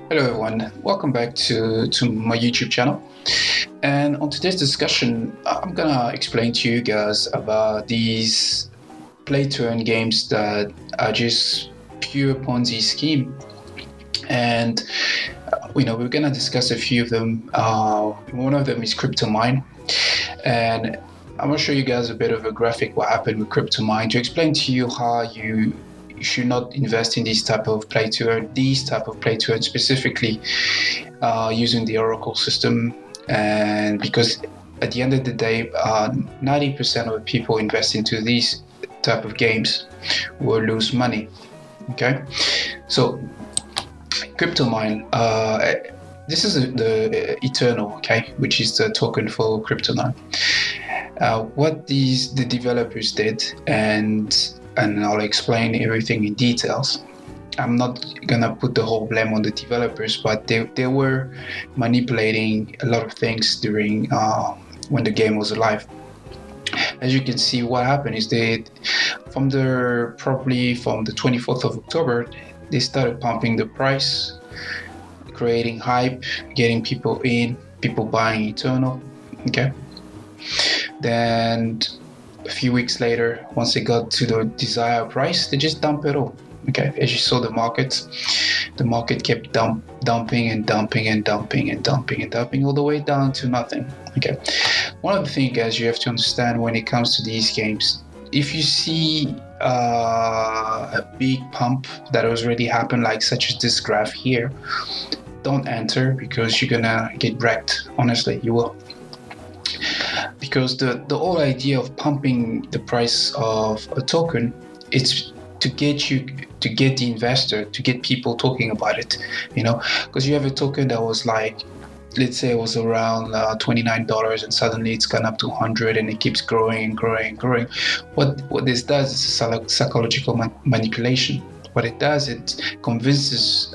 Hello everyone, welcome back to my YouTube channel. And on today's discussion, I'm gonna explain to you guys about these play-to-earn games that are just pure Ponzi scheme. And we're gonna discuss a few of them. One of them is Cryptomine, and I'm gonna show you guys a bit of a graphic what happened with Cryptomine to explain to you how you should not invest in these type of play to earn specifically using the Oracle system. And because at the end of the day, 90% of the people invest into these type of games will lose money. Okay, so Cryptomine, this is the Eternal, okay, which is the token for Cryptomine. What the developers did, and I'll explain everything in details. I'm not gonna put the whole blame on the developers, but they were manipulating a lot of things during when the game was alive. As you can see, what happened is from the 24th of October, they started pumping the price, creating hype, getting people in, people buying Eternal. Okay, then a few weeks later, once they got to the desired price, they just dump it all. Okay, as you saw the market kept dumping all the way down to nothing. Okay, one of the things, guys, you have to understand when it comes to these games, if you see a big pump that has already happened, like such as this graph here, don't enter, because you're gonna get wrecked. Honestly, you will. Because the whole idea of pumping the price of a token, it's to get the investor, to get people talking about it, because you have a token that was like, let's say it was around $29, and suddenly it's gone up to 100, and it keeps growing and growing and growing. What this does is a psychological manipulation. What it does, it convinces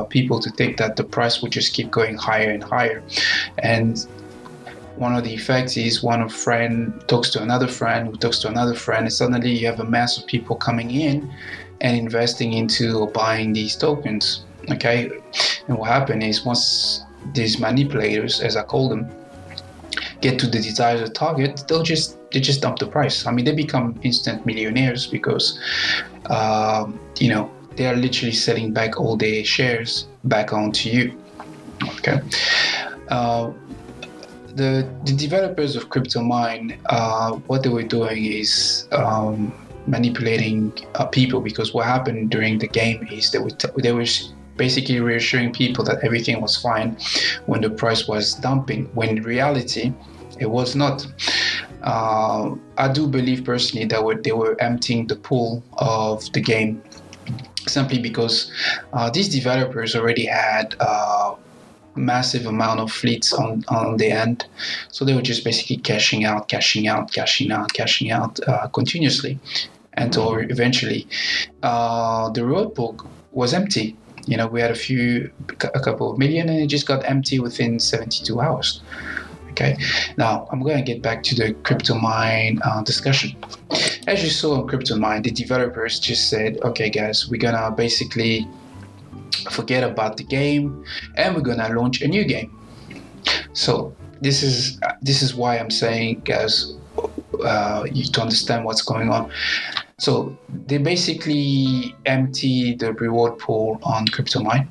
people to think that the price will just keep going higher and higher. And one of the effects is one friend talks to another friend who talks to another friend, and suddenly you have a mass of people coming in and investing into or buying these tokens. Okay, and what happens is, once these manipulators, as I call them, get to the desired target, they just dump the price. I mean, they become instant millionaires because they are literally selling back all their shares back onto you. Okay. The developers of Cryptomine, what they were doing is manipulating people, because what happened during the game is they were basically reassuring people that everything was fine when the price was dumping, when in reality it was not. I do believe personally that they were emptying the pool of the game, simply because these developers already had massive amount of fleets on the end, so they were just basically cashing out continuously until eventually the reward pool was empty. We had a couple of million, and it just got empty within 72 hours. Okay, now I'm going to get back to the Cryptomine discussion. As you saw on Cryptomine, the developers just said, okay guys, we're gonna basically forget about the game, and we're gonna launch a new game. So this is why I'm saying, guys, you to understand what's going on. So they basically empty the reward pool on Cryptomine.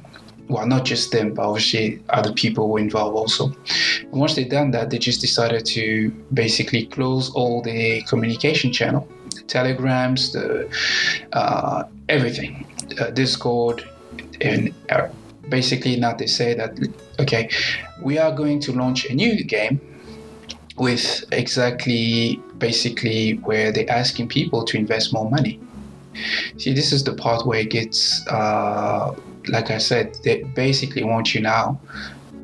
Well, not just them, but obviously other people were involved also. And once they've done that, they just decided to basically close all the communication channel, the telegrams, the everything, Discord. And basically now they say that, okay, we are going to launch a new game with basically where they're asking people to invest more money. See, this is the part where it gets, like I said, they basically want you now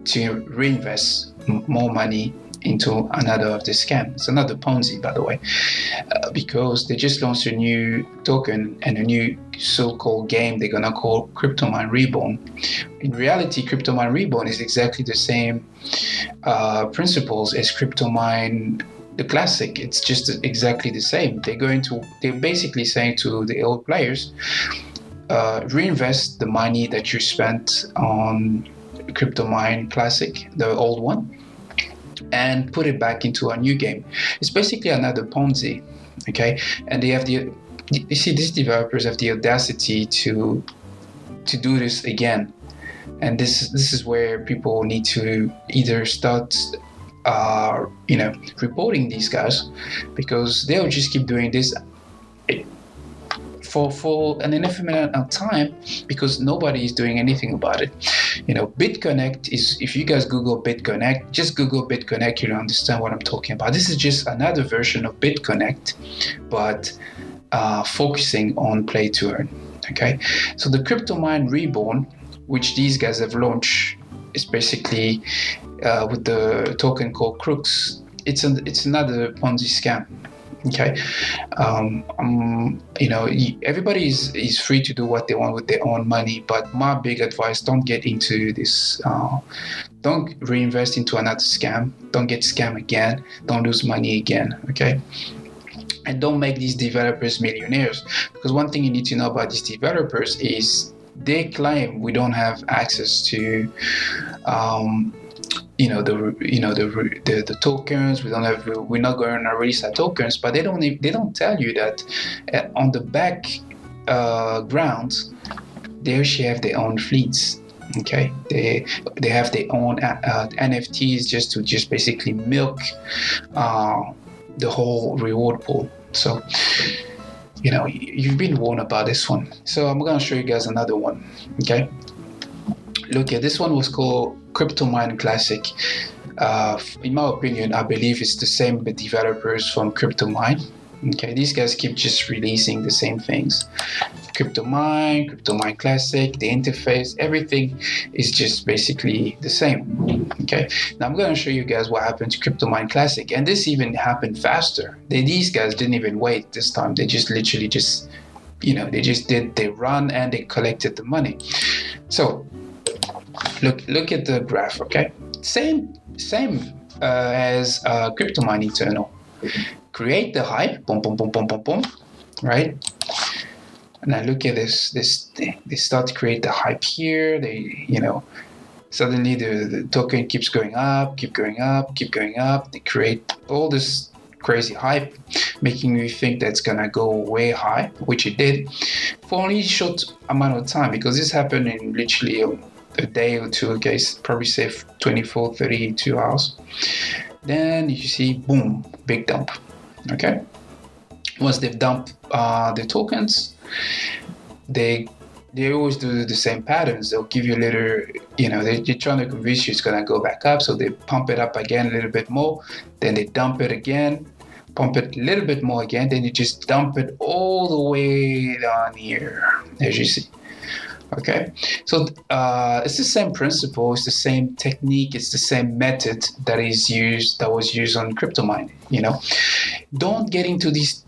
to reinvest more money into another of the scam. It's another Ponzi, by the way, because they just launched a new token and a new so-called game they're gonna call Cryptomine Reborn. In reality, Cryptomine Reborn is exactly the same principles as Cryptomine the classic. It's just exactly the same. They're basically saying to the old players, reinvest the money that you spent on Cryptomine Classic, the old one, and put it back into a new game. It's basically another Ponzi, okay? And they have you see, these developers have the audacity to do this again. And this is where people need to either start reporting these guys, because they'll just keep doing this for an infinite amount of time, because nobody is doing anything about it. BitConnect is, if you guys Google BitConnect, just Google BitConnect, you'll understand what I'm talking about. This is just another version of BitConnect, but focusing on play to earn. Okay, so the Cryptomine Reborn, which these guys have launched, is basically with the token called Crooks. It's another Ponzi scam. Okay, everybody is free to do what they want with their own money, but my big advice: don't get into this. Don't reinvest into another scam. Don't get scammed again. Don't lose money again. Okay. And don't make these developers millionaires, because one thing you need to know about these developers is they claim we don't have access to the tokens. We're not going to release our tokens, but they don't tell you that on the back ground they actually have their own fleets. Okay, they have their own NFTs just to basically milk the whole reward pool. So you've been warned about this one. So I'm gonna show you guys another one. Okay, look at this one. Was called Cryptomine Classic. In my opinion, I believe it's the same developers from Cryptomine. Okay, these guys keep just releasing the same things. Cryptomine Classic, the interface, everything is just basically the same. Okay, now I'm going to show you guys what happened to Cryptomine Classic, and this even happened faster. These guys didn't even wait this time. They just literally they run and they collected the money. So look at the graph. Okay, same as Cryptomine Eternal. Create the hype, boom, boom, boom, boom, boom, boom, right? And now look at this. They start to create the hype here. Suddenly the token keeps going up, keep going up. They create all this crazy hype, making you think that's gonna go way high, which it did, for only a short amount of time, because this happened in literally a day or two. Okay, probably say 24, 32 hours. Then you see, boom, big dump. Okay, once they've dumped the tokens, they always do the same patterns. They'll give you a little, they're trying to convince you it's gonna go back up, so they pump it up again a little bit more, then they dump it again, pump it a little bit more again, then you just dump it all the way down here, as you see. Okay, so it's the same principle, it's the same technique, it's the same method that was used on Cryptomine. Don't get into these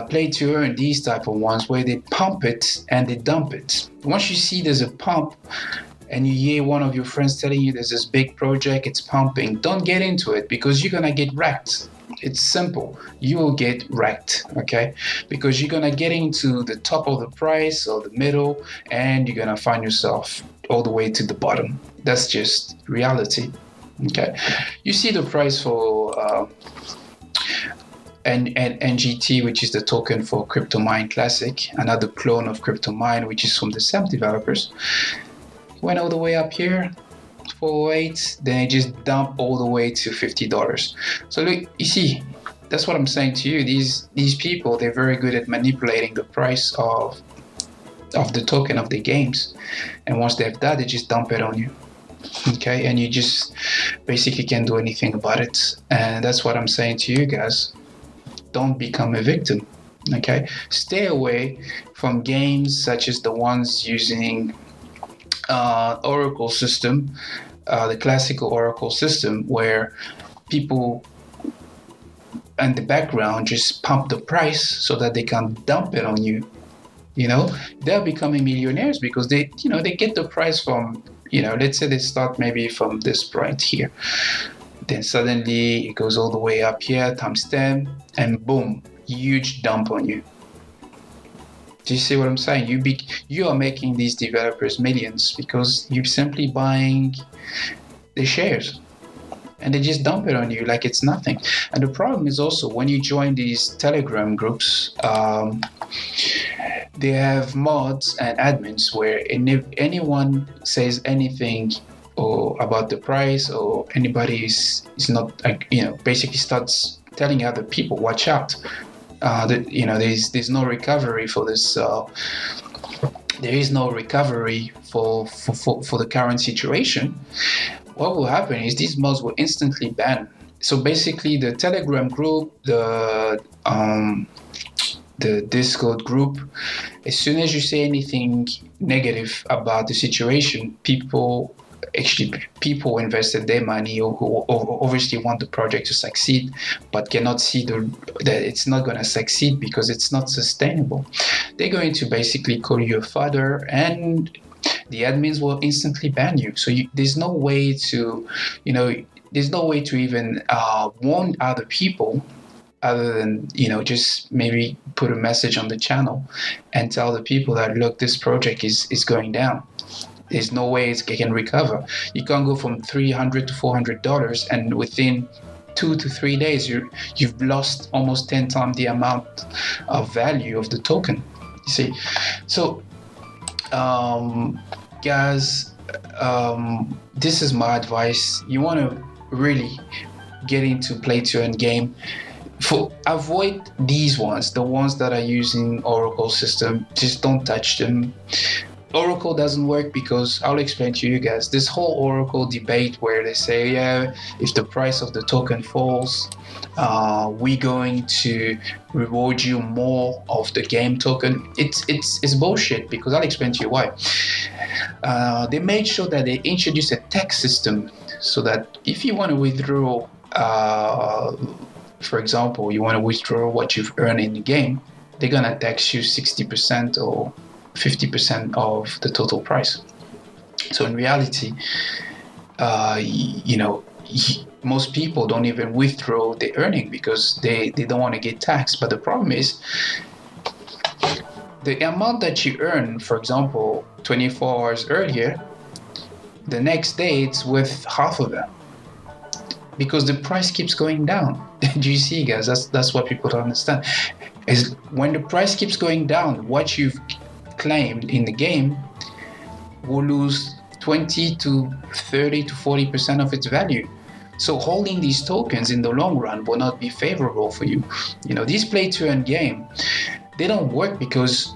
play to earn, these type of ones where they pump it and they dump it. Once you see there's a pump and you hear one of your friends telling you there's this big project, it's pumping, don't get into it, because you're gonna get wrecked. It's simple. You will get wrecked, okay? Because you're gonna get into the top of the price or the middle, and you're gonna find yourself all the way to the bottom. That's just reality, okay? You see the price for NGT, which is the token for Cryptomine Classic, another clone of Cryptomine, which is from the same developers. Went all the way up here, 408, then it just dumped all the way to $50. So look, you see, that's what I'm saying to you. These people, they're very good at manipulating the price of the token of the games, and once they've done, they just dump it on you. Okay, and you just basically can't do anything about it. And that's what I'm saying to you guys. Don't become a victim. Okay, stay away from games such as the ones using Oracle system, the classical Oracle system, where people in the background just pump the price so that they can dump it on you. They're becoming millionaires because they get the price from, let's say they start maybe from this right here, then suddenly it goes all the way up here times 10, and boom, huge dump on you. Do you see what I'm saying? You are making these developers millions because you're simply buying the shares, and they just dump it on you like it's nothing. And the problem is also when you join these Telegram groups, they have mods and admins where if anyone says anything or about the price, or anybody is not, basically starts telling other people, watch out. There's no recovery for this. There is no recovery for the current situation. What will happen is these mods will instantly ban. So basically, the Telegram group, the Discord group, as soon as you say anything negative about the situation, people invested their money who obviously want the project to succeed but cannot see that it's not going to succeed because it's not sustainable. They're going to basically call you a fodder, and the admins will instantly ban you. So there's no way to even warn other people other than just maybe put a message on the channel and tell the people that, look, this project is going down. There's no way it can recover. You can't go from $300 to $400, and within 2 to 3 days you've lost almost 10 times the amount of value of the token. You see, so guys, this is my advice. You want to really get into play to earn game. Avoid these ones, the ones that are using Oracle system. Just don't touch them. Oracle doesn't work because I'll explain to you guys this whole Oracle debate where they say, yeah, if the price of the token falls, we're going to reward you more of the game token. It's bullshit, because I'll explain to you why. They made sure that they introduced a tax system so that if you want to withdraw, for example, you want to withdraw what you've earned in the game, they're gonna tax you 60% or 50% of the total price. So in reality, most people don't even withdraw the earning because they don't want to get taxed. But the problem is the amount that you earn, for example, 24 hours earlier, the next day it's worth half of that because the price keeps going down. Do you see, guys? That's what people don't understand. Is when the price keeps going down, what you've claimed in the game will lose 20 to 30 to 40% of its value. So holding these tokens in the long run will not be favorable for you. These play to earn game, they don't work because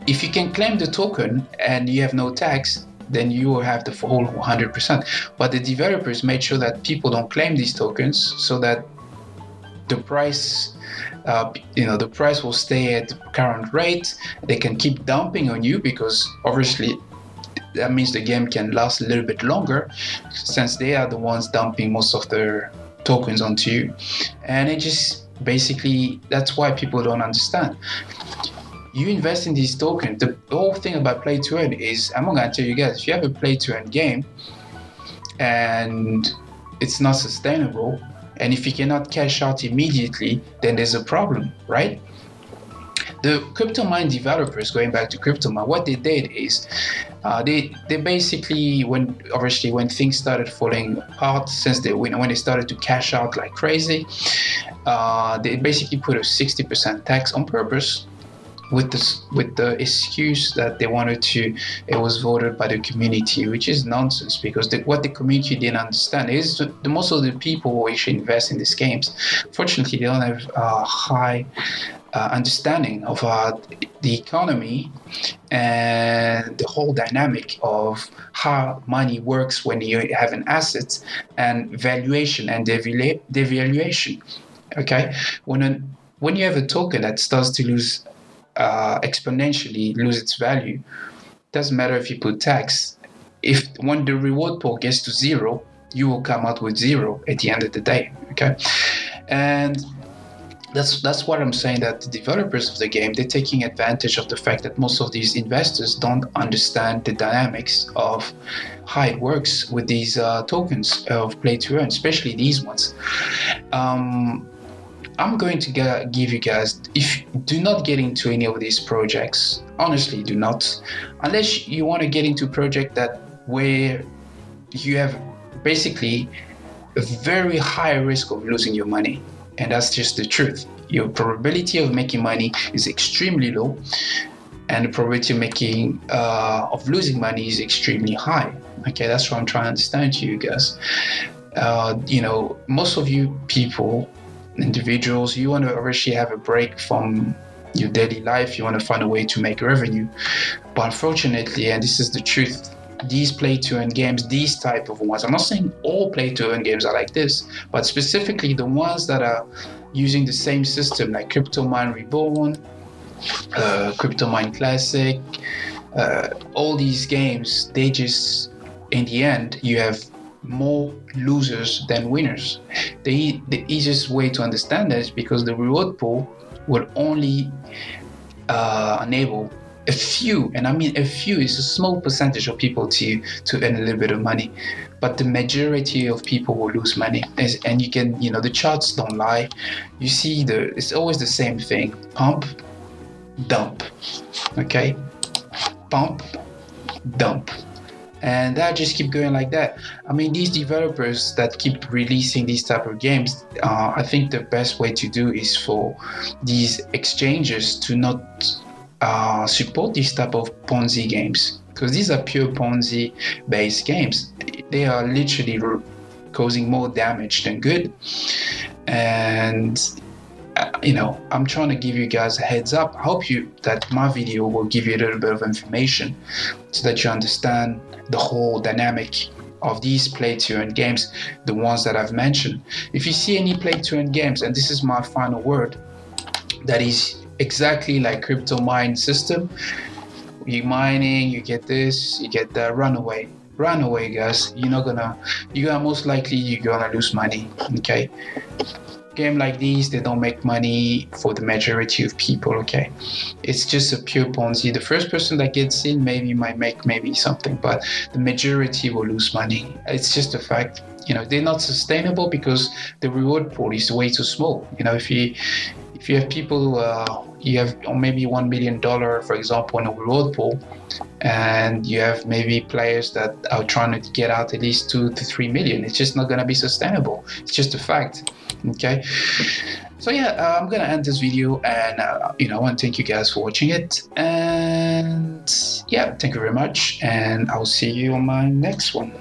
if you can claim the token and you have no tax, then you will have the whole 100%. But the developers made sure that people don't claim these tokens so that the price the price will stay at the current rate. They can keep dumping on you because obviously that means the game can last a little bit longer since they are the ones dumping most of their tokens onto you. And it just basically, that's why people don't understand. You invest in these tokens. The whole thing about play to earn is, I'm not gonna tell you guys, if you have a play to earn game and it's not sustainable, and if you cannot cash out immediately, then there's a problem, right? The Cryptomine developers, going back to Cryptomine, what they did is they basically, when things started falling apart, since when they started to cash out like crazy, they basically put a 60% tax on purpose, with the excuse that they wanted to, it was voted by the community, which is nonsense, because what the community didn't understand is the most of the people who actually invest in these games, fortunately, they don't have a high understanding of the economy and the whole dynamic of how money works when you have an asset, and valuation and devaluation. Okay, when you have a token that starts to lose exponentially, lose its value, doesn't matter if you put tax. If when the reward pool gets to zero, you will come out with zero at the end of the day. Okay, and that's what I'm saying, that the developers of the game, they're taking advantage of the fact that most of these investors don't understand the dynamics of how it works with these tokens of play to earn, especially these ones. I'm going to give you guys, if do not get into any of these projects. Honestly, do not, unless you want to get into a project that where you have basically a very high risk of losing your money, and that's just the truth. Your probability of making money is extremely low, and the probability of losing money is extremely high. Okay, that's what I'm trying to understand to you guys. Most of you people, individuals, you want to actually have a break from your daily life. You want to find a way to make revenue, but unfortunately, and this is the truth, these play to earn games, these type of ones, I'm not saying all play to earn games are like this, but specifically the ones that are using the same system, like Cryptomine Reborn, Cryptomine Classic, all these games, they just, in the end, you have more losers than winners. The easiest way to understand that is because the reward pool will only enable a few, and I mean a few, is a small percentage of people to earn a little bit of money, but the majority of people will lose money. And you can, the charts don't lie. You see, it's always the same thing: pump, dump. Okay, pump, dump. And that just keep going like that. I mean, these developers that keep releasing these type of games, I think the best way to do is for these exchanges to not support these type of Ponzi games, because these are pure Ponzi based games. They are literally causing more damage than good. And I'm trying to give you guys a heads up. I hope that my video will give you a little bit of information so that you understand the whole dynamic of these play to earn games, the ones that I've mentioned. If you see any play to earn games, and this is my final word, that is exactly like Cryptomine system, you mining, you get this, you get that, run away, guys. You're most likely you're gonna lose money. Okay, game like these, they don't make money for the majority of people. Okay, it's just a pure Ponzi. The first person that gets in might make maybe something, but the majority will lose money. It's just a fact. They're not sustainable because the reward pool is way too small. If you have people, you have maybe $1 million, for example, in a reward pool, and you have maybe players that are trying to get out at least 2 to 3 million, it's just not going to be sustainable. It's just a fact. Okay, so yeah, I'm gonna end this video, and I want to thank you guys for watching it, and yeah, thank you very much, and I'll see you on my next one.